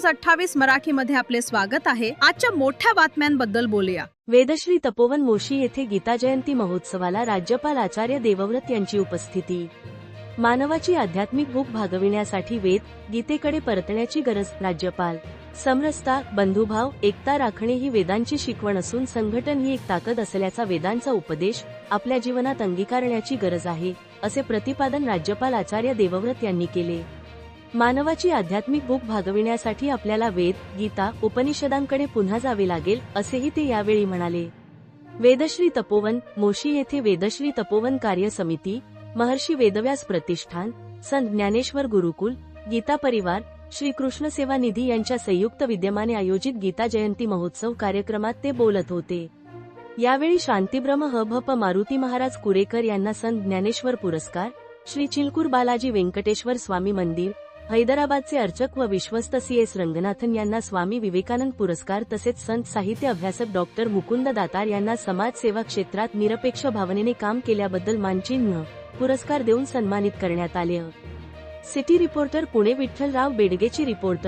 News 28 मराठीमध्ये आपले स्वागत आहे। आजच्या मोठ्या बातम्यांबद्दल बोलूया। वेदश्री तपोवन मोशी येथे गीता जयंती महोत्सवाला राज्यपाल आचार्य देवव्रत यांची उपस्थिती। मानवाची आध्यात्मिक भूक भागविण्यासाठी वेद गीतेकडे परतण्याची गरज। राज्यपाल समरसता, बंधुभाव, एकता राखणे ही वेदांची शिकवण असून संघटन ही एक ताकद असल्याचा वेदांचा उपदेश आपल्या जीवनात अंगीकारण्याची गरज आहे, असे प्रतिपादन राज्यपाल आचार्य देवव्रत यांनी केले। मानवाची आध्यात्मिक भूक भागविण्यासाठी आपल्याला वेद, गीता, उपनिषदांकडे पुन्हा जावे लागेल, असेही ते यावेळी म्हणाले। वेदश्री तपोवन मोशी येथे वेदश्री तपोवन कार्य समिती, महर्षी वेदव्यास प्रतिष्ठान, संत ज्ञानेश्वर गुरुकुल, गीता परिवार, श्री कृष्ण सेवा निधी यांच्या संयुक्त विद्यमाने आयोजित गीता जयंती महोत्सव कार्यक्रमात ते बोलत होते। यावेळी शांतीब्रह्म ह.भ.प. मारुती महाराज कुरेकर यांना संत ज्ञानेश्वर पुरस्कार, श्री चिलकूर बालाजी वेंकटेश्वर स्वामी मंदिर, हैदराबादचे अर्चक व विश्वस्त सी.एस. रंगनाथन यांना स्वामी विवेकानंद पुरस्कार तसेच संत साहित्य अभ्यासक डॉ. मुकुंद दातार यांना समाज सेवा क्षेत्रात निरपेक्ष भावनेने काम केल्याबद्दल मानचिन्ह, पुरस्कार देऊन सन्मानित करण्यात आले। सिटी रिपोर्टर पुणे विठ्ठलराव बेडगेची रिपोर्ट।